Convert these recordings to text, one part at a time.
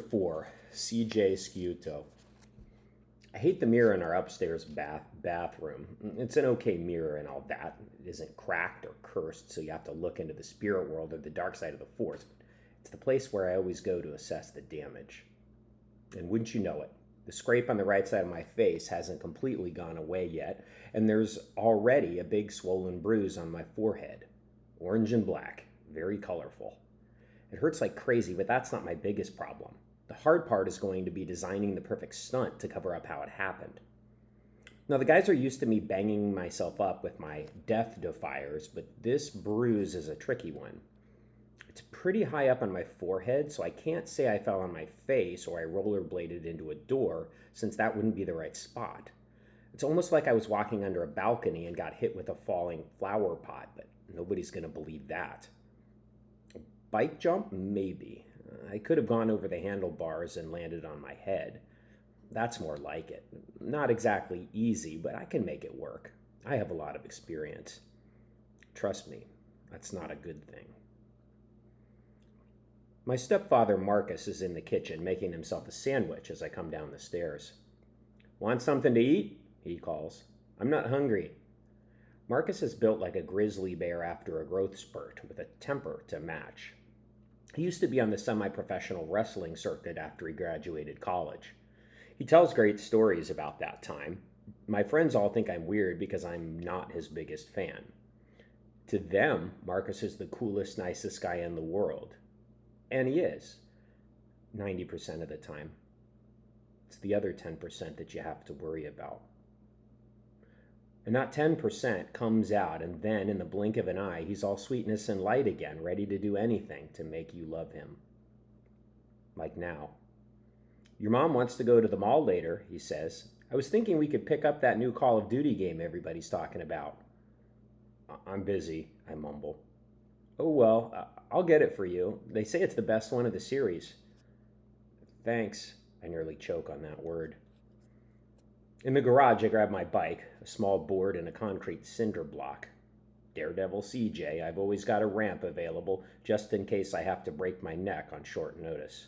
4, CJ Sciutto. I hate the mirror in our upstairs bathroom. It's an okay mirror and all that. It isn't cracked or cursed, so you have to look into the spirit world or the dark side of the force. It's the place where I always go to assess the damage. And wouldn't you know it, the scrape on the right side of my face hasn't completely gone away yet, and there's already a big swollen bruise on my forehead. Orange and black, very colorful. It hurts like crazy, but that's not my biggest problem. The hard part is going to be designing the perfect stunt to cover up how it happened. Now, the guys are used to me banging myself up with my death defiers, but this bruise is a tricky one. It's pretty high up on my forehead, so I can't say I fell on my face or I rollerbladed into a door, since that wouldn't be the right spot. It's almost like I was walking under a balcony and got hit with a falling flower pot, but nobody's going to believe that. Bike jump? Maybe. I could have gone over the handlebars and landed on my head. That's more like it. Not exactly easy, but I can make it work. I have a lot of experience. Trust me, that's not a good thing. My stepfather Marcus is in the kitchen making himself a sandwich as I come down the stairs. Want something to eat? He calls. I'm not hungry. Marcus is built like a grizzly bear after a growth spurt, with a temper to match. He used to be on the semi-professional wrestling circuit after he graduated college. He tells great stories about that time. My friends all think I'm weird because I'm not his biggest fan. To them, Marcus is the coolest, nicest guy in the world. And he is, 90% of the time. It's the other 10% that you have to worry about. And that 10% comes out, and then in the blink of an eye, he's all sweetness and light again, ready to do anything to make you love him. Like now. Your mom wants to go to the mall later, he says. I was thinking we could pick up that new Call of Duty game everybody's talking about. I'm busy, I mumble. Oh well, I'll get it for you. They say it's the best one of the series. Thanks. I nearly choke on that word. In the garage, I grab my bike, a small board and a concrete cinder block. Daredevil CJ, I've always got a ramp available just in case I have to break my neck on short notice.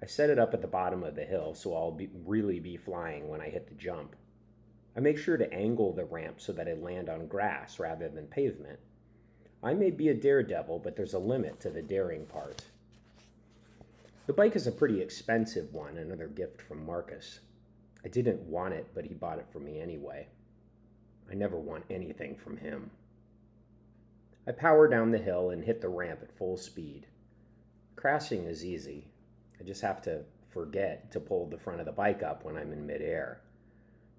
I set it up at the bottom of the hill so I'll really be flying when I hit the jump. I make sure to angle the ramp so that I land on grass rather than pavement. I may be a daredevil, but there's a limit to the daring part. The bike is a pretty expensive one, another gift from Marcus. I didn't want it, but he bought it for me anyway. I never want anything from him. I power down the hill and hit the ramp at full speed. Crashing is easy. I just have to forget to pull the front of the bike up when I'm in midair.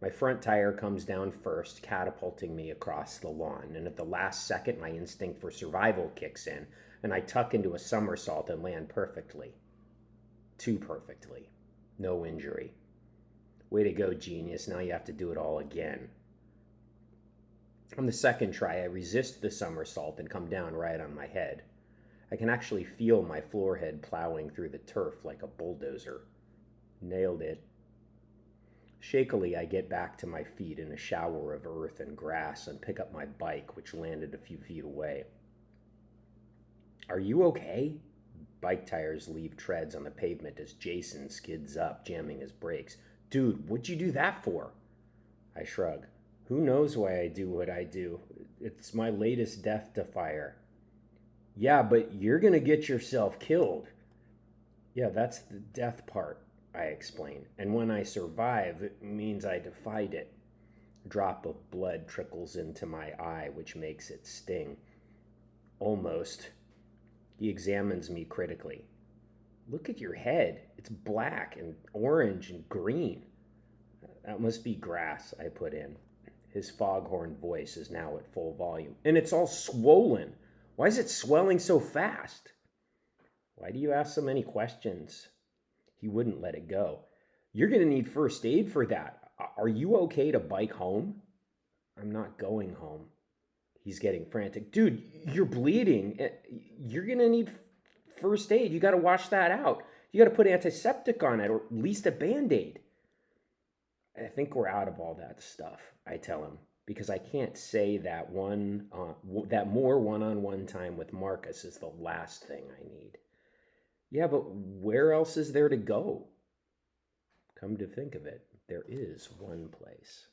My front tire comes down first, catapulting me across the lawn, and at the last second my instinct for survival kicks in, and I tuck into a somersault and land perfectly. Too perfectly. No injury. Way to go, genius. Now you have to do it all again. On the second try, I resist the somersault and come down right on my head. I can actually feel my forehead plowing through the turf like a bulldozer. Nailed it. Shakily, I get back to my feet in a shower of earth and grass and pick up my bike, which landed a few feet away. Are you okay? Bike tires leave treads on the pavement as Jason skids up, jamming his brakes. Dude, what'd you do that for? I shrug. Who knows why I do what I do? It's my latest death defier. Yeah, but you're gonna get yourself killed. Yeah, that's the death part, I explain. And when I survive, it means I defied it. A drop of blood trickles into my eye, which makes it sting. Almost. He examines me critically. Look at your head. It's black and orange and green. That must be grass, I put in. His foghorn voice is now at full volume. And it's all swollen. Why is it swelling so fast? Why do you ask so many questions? He wouldn't let it go. You're going to need first aid for that. Are you okay to bike home? I'm not going home. He's getting frantic. Dude, you're bleeding. You're going to need first aid. You got to wash that out. You got to put antiseptic on it, or at least a Band-Aid. I think we're out of all that stuff, I tell him, because I can't say that that more one-on-one time with Marcus is the last thing I need. Yeah, but where else is there to go? Come to think of it, there is one place.